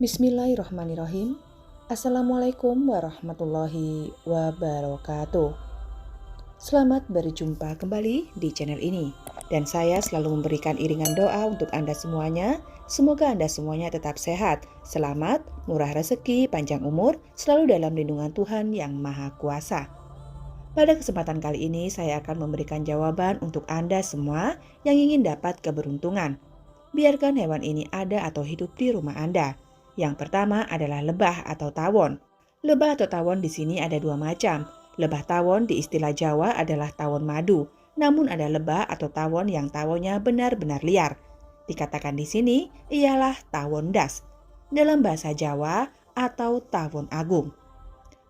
Bismillahirrahmanirrahim. Assalamualaikum warahmatullahi wabarakatuh. Selamat berjumpa kembali di channel ini. Dan saya selalu memberikan iringan doa untuk Anda semuanya. Semoga Anda semuanya tetap sehat, selamat, murah rezeki, panjang umur, selalu dalam lindungan Tuhan yang Maha Kuasa. Pada kesempatan kali ini saya akan memberikan jawaban untuk Anda semua yang ingin dapat keberuntungan. Biarkan hewan ini ada atau hidup di rumah Anda. Yang pertama adalah lebah atau tawon. Lebah atau tawon di sini ada dua macam. Lebah tawon di istilah Jawa adalah tawon madu. Namun ada lebah atau tawon yang tawonnya benar-benar liar. Dikatakan di sini ialah tawon das. Dalam bahasa Jawa atau tawon agung.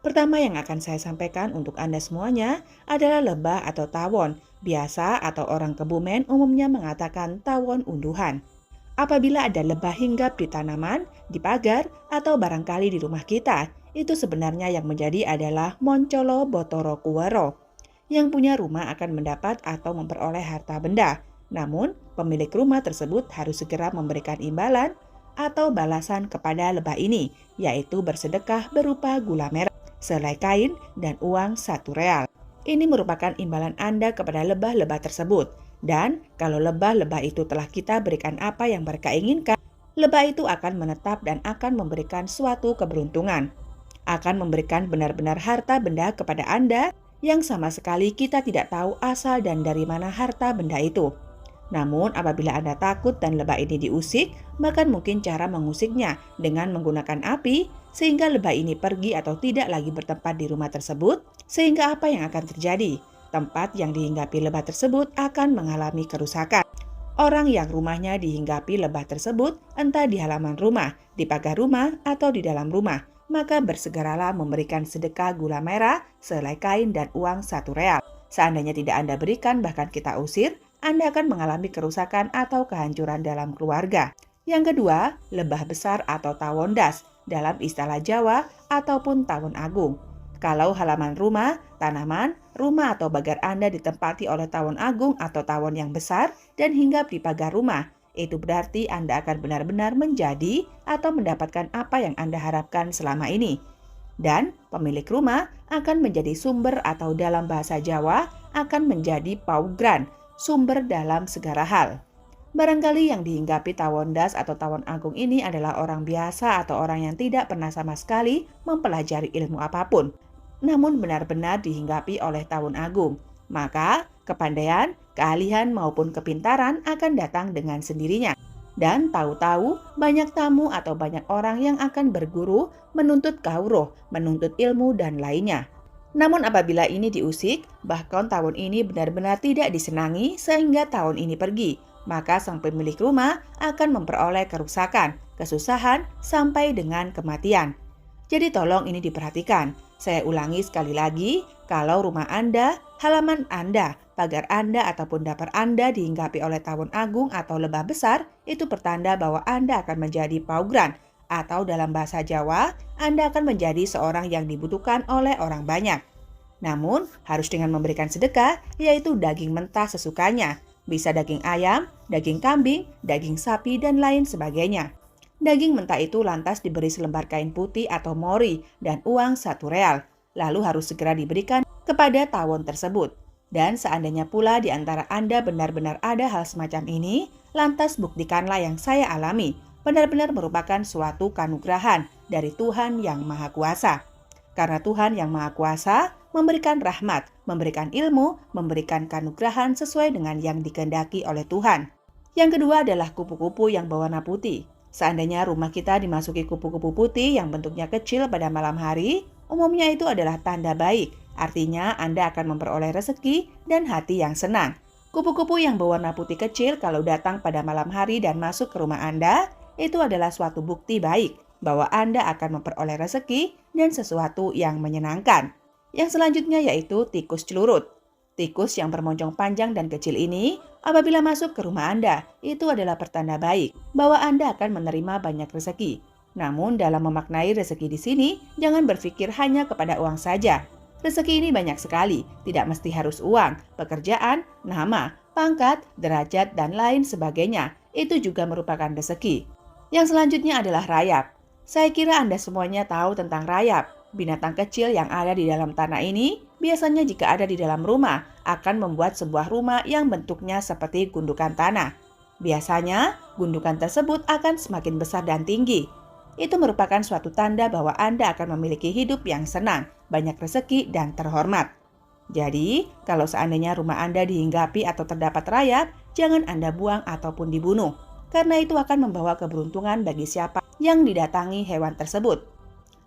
Pertama yang akan saya sampaikan untuk Anda semuanya adalah lebah atau tawon. Biasa atau orang Kebumen umumnya mengatakan tawon unduhan. Apabila ada lebah hinggap di tanaman, di pagar, atau barangkali di rumah kita, itu sebenarnya yang menjadi adalah Moncolo Botoro Kuwero. Yang punya rumah akan mendapat atau memperoleh harta benda. Namun, pemilik rumah tersebut harus segera memberikan imbalan atau balasan kepada lebah ini, yaitu bersedekah berupa gula merah, selai kain, dan uang 1 real. Ini merupakan imbalan Anda kepada lebah-lebah tersebut. Dan kalau lebah-lebah itu telah kita berikan apa yang mereka inginkan, lebah itu akan menetap dan akan memberikan suatu keberuntungan. Akan memberikan benar-benar harta benda kepada Anda yang sama sekali kita tidak tahu asal dan dari mana harta benda itu. Namun apabila Anda takut dan lebah ini diusik, maka mungkin cara mengusiknya dengan menggunakan api sehingga lebah ini pergi atau tidak lagi bertempat di rumah tersebut, sehingga apa yang akan terjadi? Tempat yang dihinggapi lebah tersebut akan mengalami kerusakan. Orang yang rumahnya dihinggapi lebah tersebut, entah di halaman rumah, di pagar rumah, atau di dalam rumah, maka bersegeralah memberikan sedekah gula merah, selai kain, dan uang 1 real. Seandainya tidak Anda berikan, bahkan kita usir, Anda akan mengalami kerusakan atau kehancuran dalam keluarga. Yang kedua, lebah besar atau tawon das, dalam istilah Jawa ataupun tawon agung. Kalau halaman rumah, tanaman, rumah atau pagar Anda ditempati oleh tawon agung atau tawon yang besar dan hinggap di pagar rumah, itu berarti Anda akan benar-benar menjadi atau mendapatkan apa yang Anda harapkan selama ini. Dan pemilik rumah akan menjadi sumber atau dalam bahasa Jawa akan menjadi paugran, sumber dalam segala hal. Barangkali yang dihinggapi tawon das atau tawon agung ini adalah orang biasa atau orang yang tidak pernah sama sekali mempelajari ilmu apapun, namun benar-benar dihinggapi oleh tawon agung. Maka kepandaian, keahlian maupun kepintaran akan datang dengan sendirinya. Dan tahu-tahu banyak tamu atau banyak orang yang akan berguru, menuntut kauroh, menuntut ilmu dan lainnya. Namun apabila ini diusik, bahkan tawon ini benar-benar tidak disenangi sehingga tawon ini pergi, maka sang pemilik rumah akan memperoleh kerusakan, kesusahan, sampai dengan kematian. Jadi tolong ini diperhatikan. Saya ulangi sekali lagi, kalau rumah Anda, halaman Anda, pagar Anda ataupun dapur Anda dihinggapi oleh tawon agung atau lebah besar, itu pertanda bahwa Anda akan menjadi paugran, atau dalam bahasa Jawa, Anda akan menjadi seorang yang dibutuhkan oleh orang banyak. Namun, harus dengan memberikan sedekah, yaitu daging mentah sesukanya. Bisa daging ayam, daging kambing, daging sapi, dan lain sebagainya. Daging mentah itu lantas diberi selembar kain putih atau mori dan uang 1 real. Lalu harus segera diberikan kepada tawon tersebut. Dan seandainya pula di antara Anda benar-benar ada hal semacam ini, lantas buktikanlah yang saya alami. Benar-benar merupakan suatu kanugrahan dari Tuhan yang Maha Kuasa. Karena Tuhan yang Maha Kuasa memberikan rahmat, memberikan ilmu, memberikan kanugrahan sesuai dengan yang dikehendaki oleh Tuhan. Yang kedua adalah kupu-kupu yang berwarna putih. Seandainya rumah kita dimasuki kupu-kupu putih yang bentuknya kecil pada malam hari, umumnya itu adalah tanda baik. Artinya Anda akan memperoleh rezeki dan hati yang senang. Kupu-kupu yang berwarna putih kecil kalau datang pada malam hari dan masuk ke rumah Anda, itu adalah suatu bukti baik bahwa Anda akan memperoleh rezeki dan sesuatu yang menyenangkan. Yang selanjutnya yaitu tikus celurut. Tikus yang bermoncong panjang dan kecil ini, apabila masuk ke rumah Anda, itu adalah pertanda baik bahwa Anda akan menerima banyak rezeki. Namun dalam memaknai rezeki di sini, jangan berpikir hanya kepada uang saja. Rezeki ini banyak sekali, tidak mesti harus uang, pekerjaan, nama, pangkat, derajat, dan lain sebagainya. Itu juga merupakan rezeki. Yang selanjutnya adalah rayap. Saya kira Anda semuanya tahu tentang rayap. Binatang kecil yang ada di dalam tanah ini biasanya jika ada di dalam rumah akan membuat sebuah rumah yang bentuknya seperti gundukan tanah. Biasanya, gundukan tersebut akan semakin besar dan tinggi. Itu merupakan suatu tanda bahwa Anda akan memiliki hidup yang senang, banyak rezeki, dan terhormat. Jadi, kalau seandainya rumah Anda dihinggapi atau terdapat rayap, jangan Anda buang ataupun dibunuh, karena itu akan membawa keberuntungan bagi siapa yang didatangi hewan tersebut.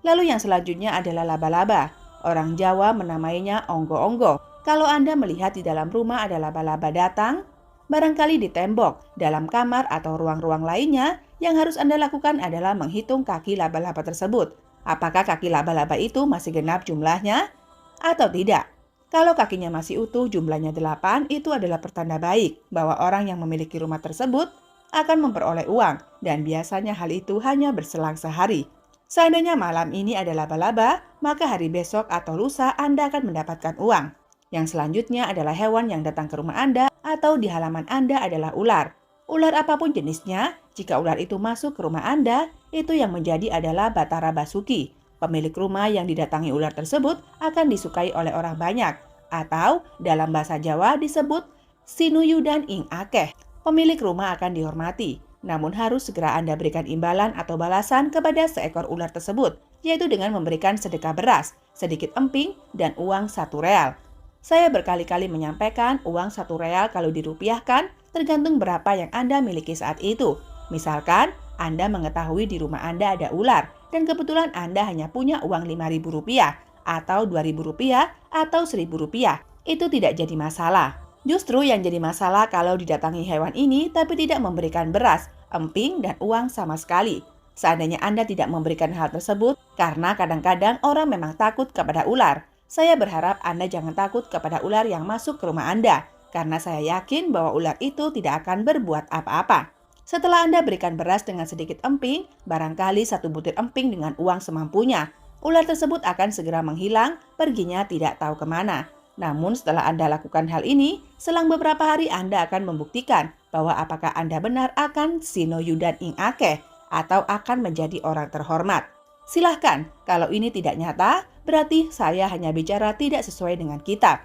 Lalu yang selanjutnya adalah laba-laba. Orang Jawa menamainya onggo-onggo. Kalau Anda melihat di dalam rumah ada laba-laba datang, barangkali di tembok, dalam kamar atau ruang-ruang lainnya, yang harus Anda lakukan adalah menghitung kaki laba-laba tersebut. Apakah kaki laba-laba itu masih genap jumlahnya atau tidak? Kalau kakinya masih utuh, jumlahnya 8, itu adalah pertanda baik bahwa orang yang memiliki rumah tersebut akan memperoleh uang, dan biasanya hal itu hanya berselang sehari. Seandainya malam ini ada laba-laba, maka hari besok atau lusa Anda akan mendapatkan uang. Yang selanjutnya adalah hewan yang datang ke rumah Anda atau di halaman Anda adalah ular. Ular apapun jenisnya, jika ular itu masuk ke rumah Anda, itu yang menjadi adalah Batara Basuki. Pemilik rumah yang didatangi ular tersebut akan disukai oleh orang banyak, atau dalam bahasa Jawa disebut Sinuyudan ing akeh. Pemilik rumah akan dihormati. Namun harus segera Anda berikan imbalan atau balasan kepada seekor ular tersebut, yaitu dengan memberikan sedekah beras, sedikit emping, dan uang 1 real. Saya berkali-kali menyampaikan uang 1 real kalau dirupiahkan tergantung berapa yang Anda miliki saat itu. Misalkan, Anda mengetahui di rumah Anda ada ular, dan kebetulan Anda hanya punya uang Rp5.000, atau Rp2.000, atau Rp1.000. Itu tidak jadi masalah. Justru yang jadi masalah kalau didatangi hewan ini tapi tidak memberikan beras, emping, dan uang sama sekali. Seandainya Anda tidak memberikan hal tersebut, karena kadang-kadang orang memang takut kepada ular. Saya berharap Anda jangan takut kepada ular yang masuk ke rumah Anda, karena saya yakin bahwa ular itu tidak akan berbuat apa-apa. Setelah Anda berikan beras dengan sedikit emping, barangkali 1 butir emping dengan uang semampunya. Ular tersebut akan segera menghilang, perginya tidak tahu kemana. Namun setelah Anda lakukan hal ini, selang beberapa hari Anda akan membuktikan bahwa apakah Anda benar akan Sinuyudan ing akeh atau akan menjadi orang terhormat. Silahkan, kalau ini tidak nyata, berarti saya hanya bicara tidak sesuai dengan kitab.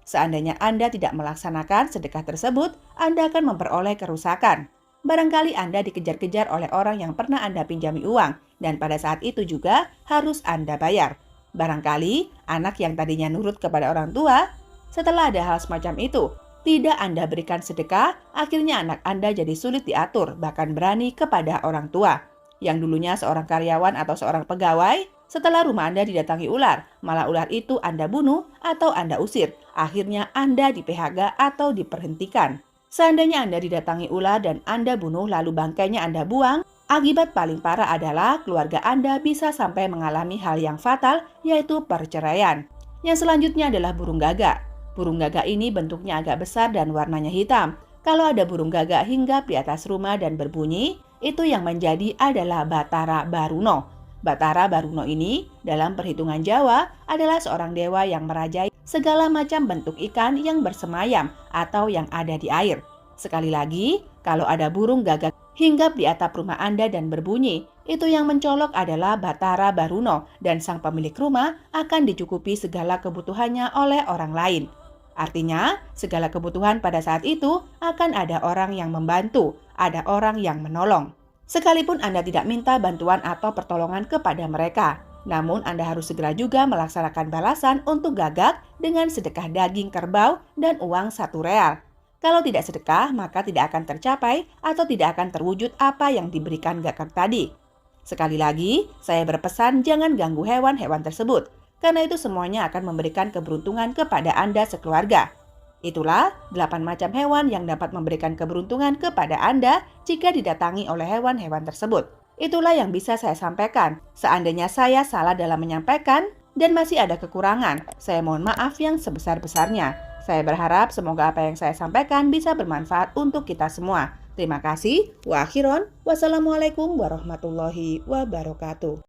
Seandainya Anda tidak melaksanakan sedekah tersebut, Anda akan memperoleh kerusakan. Barangkali Anda dikejar-kejar oleh orang yang pernah Anda pinjami uang, dan pada saat itu juga harus Anda bayar. Barangkali anak yang tadinya nurut kepada orang tua, setelah ada hal semacam itu, tidak Anda berikan sedekah, akhirnya anak Anda jadi sulit diatur, bahkan berani kepada orang tua. Yang dulunya seorang karyawan atau seorang pegawai, setelah rumah Anda didatangi ular, malah ular itu Anda bunuh atau Anda usir. Akhirnya Anda di-PHK atau diperhentikan. Seandainya Anda didatangi ular dan Anda bunuh lalu bangkainya Anda buang, akibat paling parah adalah keluarga Anda bisa sampai mengalami hal yang fatal, yaitu perceraian. Yang selanjutnya adalah burung gagak. Burung gagak ini bentuknya agak besar dan warnanya hitam. Kalau ada burung gagak hinggap di atas rumah dan berbunyi, itu yang menjadi adalah Batara Baruno. Batara Baruno ini dalam perhitungan Jawa adalah seorang dewa yang merajai segala macam bentuk ikan yang bersemayam atau yang ada di air. Sekali lagi, kalau ada burung gagak hinggap di atap rumah Anda dan berbunyi, itu yang mencolok adalah Batara Baruno dan sang pemilik rumah akan dicukupi segala kebutuhannya oleh orang lain. Artinya, segala kebutuhan pada saat itu akan ada orang yang membantu, ada orang yang menolong. Sekalipun Anda tidak minta bantuan atau pertolongan kepada mereka, namun Anda harus segera juga melaksanakan balasan untuk gagak dengan sedekah daging kerbau dan uang 1 real. Kalau tidak sedekah, maka tidak akan tercapai atau tidak akan terwujud apa yang diberikan gagak tadi. Sekali lagi, saya berpesan jangan ganggu hewan-hewan tersebut, karena itu semuanya akan memberikan keberuntungan kepada Anda sekeluarga. Itulah 8 macam hewan yang dapat memberikan keberuntungan kepada Anda jika didatangi oleh hewan-hewan tersebut. Itulah yang bisa saya sampaikan. Seandainya saya salah dalam menyampaikan dan masih ada kekurangan, saya mohon maaf yang sebesar-besarnya. Saya berharap semoga apa yang saya sampaikan bisa bermanfaat untuk kita semua. Terima kasih. Wa akhiron. Wassalamualaikum warahmatullahi wabarakatuh.